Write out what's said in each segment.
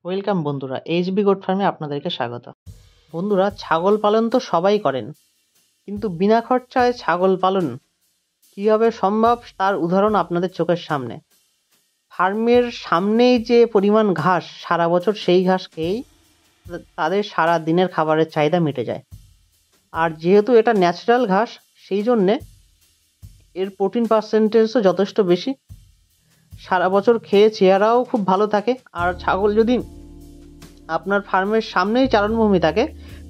Welcome বন্ধুরা, HB goat ফার্মে আপনাদেরকে স্বাগত। বন্ধুরা, ছাগল পালন তো সবাই করেন, কিন্তু বিনা খরচায় ছাগল পালন কীভাবে সম্ভব তার উদাহরণ আপনাদের চোখের সামনে। ফার্মের সামনেই যে পরিমাণ ঘাস, সারা বছর সেই ঘাস খেয়েই তাদের সারা দিনের খাবারের চাহিদা মিটে যায়। আর যেহেতু এটা ন্যাচারাল ঘাস, সেই জন্যে এর প্রোটিন পার্সেন্টেজও যথেষ্ট বেশি। সারা বছর খেয়ে চেহারাও খুব ভালো থাকে। আর ছাগল যদি আপনার ফার্মের সামনেই চারণভূমি থাকে,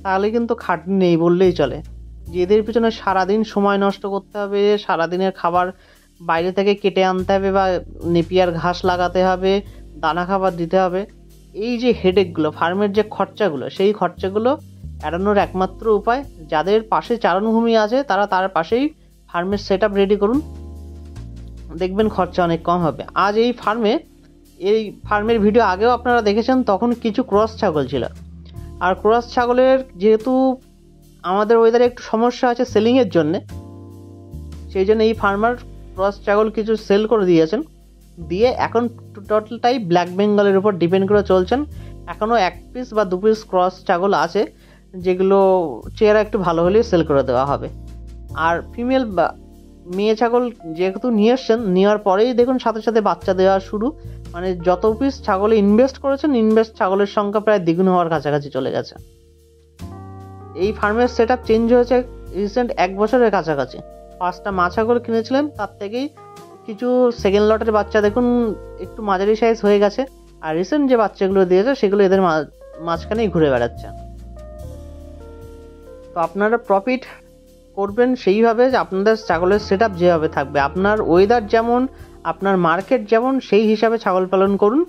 তাহলে কিন্তু খাটনি নেই বললেই চলে। যে এদের পিছনে সারাদিন সময় নষ্ট করতে হবে, সারাদিনের খাবার বাইরে থেকে কেটে আনতে হবে বা নেপিয়ার ঘাস লাগাতে হবে, দানা খাবার দিতে হবে, এই যে হেডেকগুলো, ফার্মের যে খরচাগুলো, সেই খরচাগুলো এড়ানোর একমাত্র উপায়, যাদের পাশে চারণভূমি আছে তারা তার পাশেই ফার্মের সেট আপ রেডি করুন, দেখবেন খরচা অনেক কম হবে। আজ এই ফার্মের ভিডিও আগেও আপনারা দেখেছেন, তখন কিছু ক্রস ছাগল ছিল। আর ক্রস ছাগলের যেহেতু আমাদের ওয়েদারে একটু সমস্যা আছে সেলিংয়ের জন্যে, সেই জন্য এই ফার্মার ক্রস ছাগল কিছু সেল করে দিয়েছেন, দিয়ে এখন টোটালটাই ব্ল্যাক বেঙ্গলের উপর ডিপেন্ড করে চলছেন। এখনও 1 পিস বা 2 পিস ক্রস ছাগল আছে, যেগুলো চেহারা একটু ভালো হলে সেল করে দেওয়া হবে। আর ফিমেল বা মেয়ে ছাগল যেহেতু নিয়ে এসছেন, নেওয়ার পরেই দেখুন সাথে সাথে বাচ্চা দেওয়া শুরু। মানে যত পিস ছাগলে ইনভেস্ট করেছেন, ছাগলের সংখ্যা প্রায় দ্বিগুণ হওয়ার কাছাকাছি চলে গেছে। এই ফার্মের সেট আপ চেঞ্জ হয়েছে রিসেন্ট 1 বছরের কাছাকাছি। 5টা মা ছাগল কিনেছিলেন, তার থেকেই কিছু সেকেন্ড লটের বাচ্চা দেখুন একটু মাঝারি সাইজ হয়ে গেছে। আর রিসেন্ট যে বাচ্চাগুলো দিয়েছে সেগুলো এদের মাঝখানেই ঘুরে বেড়াচ্ছে। তো আপনারা প্রফিট করবেন সেইভাবে যে আপনাদের ছাগলের সেট আপ যেভাবে থাকবে, আপনার ওয়েদার যেমন, আপনার মার্কেট যেমন, সেই হিসাবে ছাগল পালন করুন,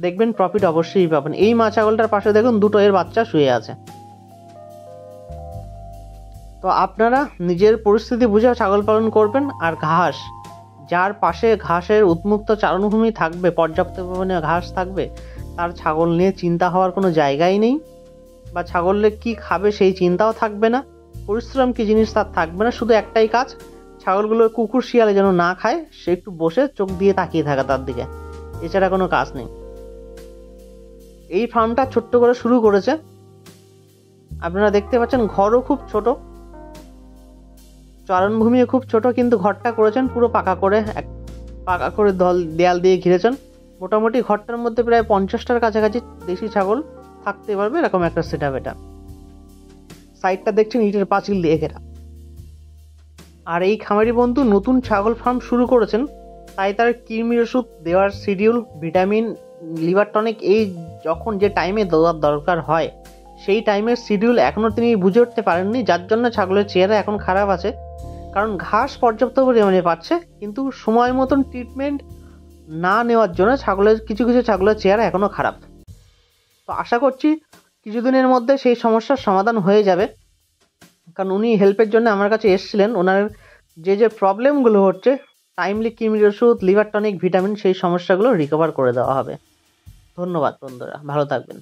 দেখবেন প্রফিট অবশ্যই পাবেন। এই মা ছাগলটার পাশে দেখুন 2টো এর বাচ্চা শুয়ে আছে। তো আপনারা নিজের পরিস্থিতি বুঝে ছাগল পালন করবেন। আর ঘাস, যার পাশে ঘাসের উন্মুক্ত চারণভূমি থাকবে, পর্যাপ্ত পরিমাণে ঘাস থাকবে, তার ছাগল নিয়ে চিন্তা হওয়ার কোনো জায়গাই নেই, বা ছাগলে কি খাবে সেই চিন্তাও থাকবে না, পরিশ্রম কি জিনিস তার থাকবে না। শুধু একটাই কাজ, ছাগলগুলো কুকুর শিয়ালে যেন না খায়, সে একটু বসে চোখ দিয়ে তাকিয়ে থাকা তার দিকে, এছাড়া কোনো কাজ নেই। এই ফার্মটা ছোট্ট করে শুরু করেছে, আপনারা দেখতে পাচ্ছেন। ঘরও খুব ছোট, চারণভূমিও খুব ছোট, কিন্তু ঘরটা করেছেন পুরো পাকা করে দেয়াল দিয়ে ঘিরেছেন। মোটামুটি ঘরটার মধ্যে প্রায় 50টার কাছাকাছি দেশি ছাগল থাকতে পারবে, এরকম একটা সেট আপ এটা। সাইডটা দেখছেন ইটের পাঁচিল দিয়ে ঘেরা। আর এই খামারি বন্ধু নতুন ছাগল ফার্ম শুরু করেছেন, তাই তার কৃমির ওষুধ দেওয়ার শিডিউল, ভিটামিন, লিভার টনিক, এই যখন যে টাইমে দেওয়ার দরকার হয় সেই টাইমের শিডিউল এখনও তিনি বুঝে উঠতে পারেননি, যার জন্য ছাগলের চেহারা এখন খারাপ আছে। কারণ ঘাস পর্যাপ্ত পরিমাণে পাচ্ছে, কিন্তু সময় মতন ট্রিটমেন্ট না নেওয়ার জন্য কিছু ছাগলের চেহারা এখনও খারাপ। তো আশা করছি কিছুদিনের মধ্যে সেই সমস্যার সমাধান হয়ে যাবে, কারণ উনি হেল্পের জন্য আমার কাছে এসেছিলেন। ওনার যে প্রবলেমগুলো হচ্ছে, টাইমলি কৃমির ওষুধ, লিভার টনিক, ভিটামিন, সেই সমস্যাগুলো রিকভার করে দেওয়া হবে। ধন্যবাদ বন্ধুরা, ভালো থাকবেন।